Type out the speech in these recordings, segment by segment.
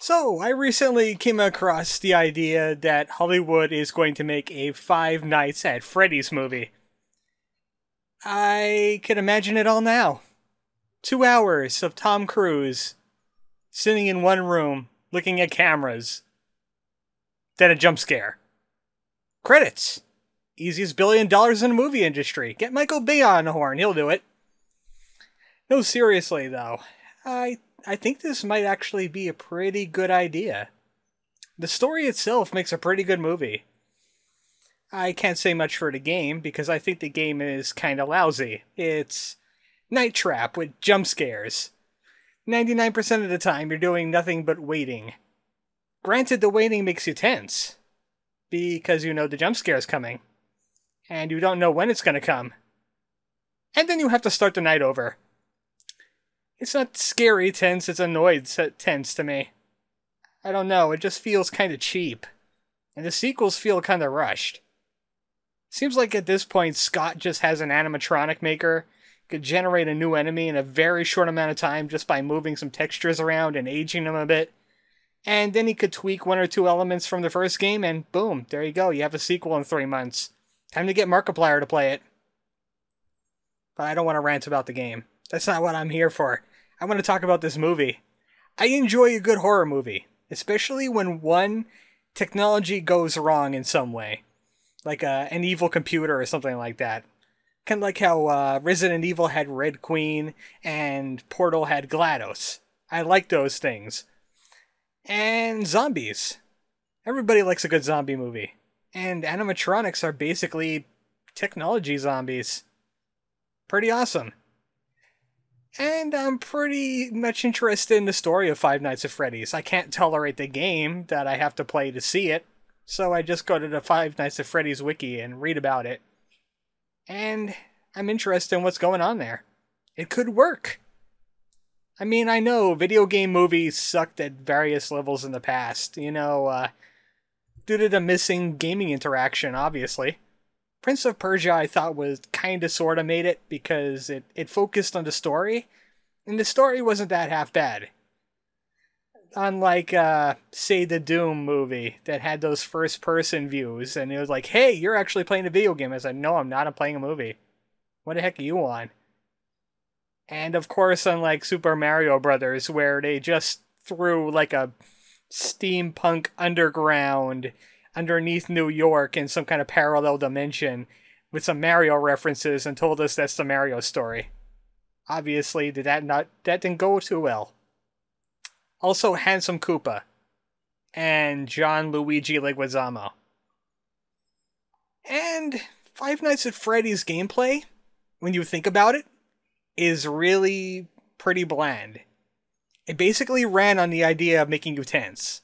So, I recently came across the idea that Hollywood is going to make a Five Nights at Freddy's movie. I can imagine it all now. 2 hours of Tom Cruise sitting in one room looking at cameras. Then a jump scare. Credits. Easiest $1 billion in the movie industry. Get Michael Bay on the horn, he'll do it. No, seriously though. I think this might actually be a pretty good idea. The story itself makes a pretty good movie. I can't say much for the game because I think the game is kinda lousy. It's Night Trap with jump scares. 99% of the time you're doing nothing but waiting. Granted, the waiting makes you tense, because you know the jump scare is coming, and you don't know when it's gonna come. And then you have to start the night over. It's not scary tense, it's annoyed tense to me. I don't know, it just feels kinda cheap. And the sequels feel kinda rushed. Seems like at this point Scott just has an animatronic maker, could generate a new enemy in a very short amount of time just by moving some textures around and aging them a bit. And then he could tweak one or two elements from the first game and boom, there you go, you have a sequel in 3 months. Time to get Markiplier to play it. But I don't want to rant about the game. That's not what I'm here for. I want to talk about this movie. I enjoy a good horror movie, especially when one technology goes wrong in some way. Like an evil computer or something like that. Kind of like how Resident Evil had Red Queen and Portal had GLaDOS. I like those things. And zombies. Everybody likes a good zombie movie. And animatronics are basically technology zombies. Pretty awesome. And I'm pretty much interested in the story of Five Nights at Freddy's. I can't tolerate the game that I have to play to see it, so I just go to the Five Nights at Freddy's wiki and read about it. And I'm interested in what's going on there. It could work. I mean, I know video game movies sucked at various levels in the past, due to the missing gaming interaction, obviously. Prince of Persia I thought was kinda sorta made it because it focused on the story, and the story wasn't that half bad. Unlike, say, the Doom movie that had those first-person views, and it was like, hey, you're actually playing a video game. I said, no, I'm not, I'm playing a movie. What the heck are you on? And of course, unlike Super Mario Brothers, where they just threw like a steampunk underground underneath New York in some kind of parallel dimension with some Mario references and told us that's the Mario story. Obviously, that didn't go too well. Also, Handsome Koopa and John Luigi Leguizamo. And Five Nights at Freddy's gameplay, when you think about it, is really pretty bland. It basically ran on the idea of making you tense,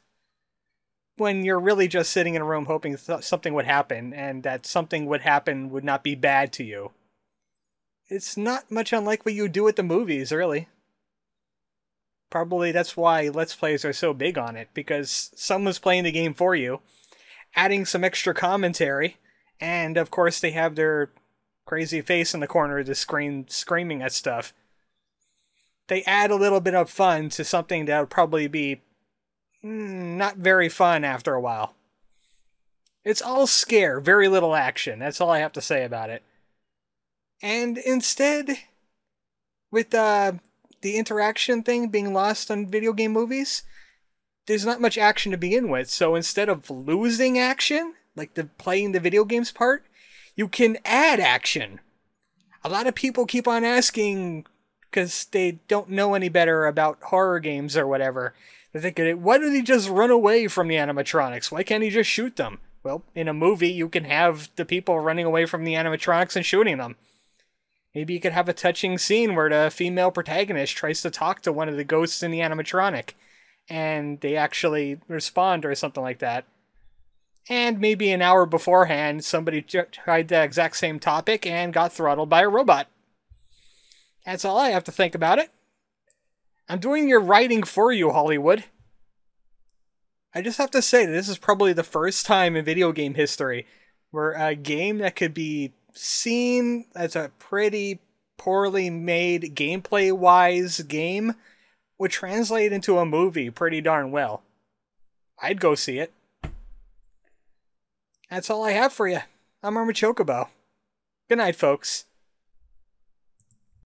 when you're really just sitting in a room hoping something would happen, and that something would happen would not be bad to you. It's not much unlike what you do at the movies, really. Probably that's why Let's Plays are so big on it, because someone's playing the game for you, adding some extra commentary, and of course they have their crazy face in the corner of the screen screaming at stuff. They add a little bit of fun to something that would probably be not very fun after a while. It's all scare, very little action. That's all I have to say about it. And instead, with the interaction thing being lost on video game movies, there's not much action to begin with. So instead of losing action, like playing the video games part, you can add action. A lot of people keep on asking, because they don't know any better about horror games or whatever. They're thinking, why did he just run away from the animatronics? Why can't he just shoot them? Well, in a movie, you can have the people running away from the animatronics and shooting them. Maybe you could have a touching scene where the female protagonist tries to talk to one of the ghosts in the animatronic, and they actually respond or something like that. And maybe an hour beforehand, somebody tried the exact same topic and got throttled by a robot. That's all I have to think about it. I'm doing your writing for you, Hollywood. I just have to say that this is probably the first time in video game history where a game that could be seen as a pretty poorly made gameplay-wise game would translate into a movie pretty darn well. I'd go see it. That's all I have for you. I'm Irma Chocobo. Good night, folks.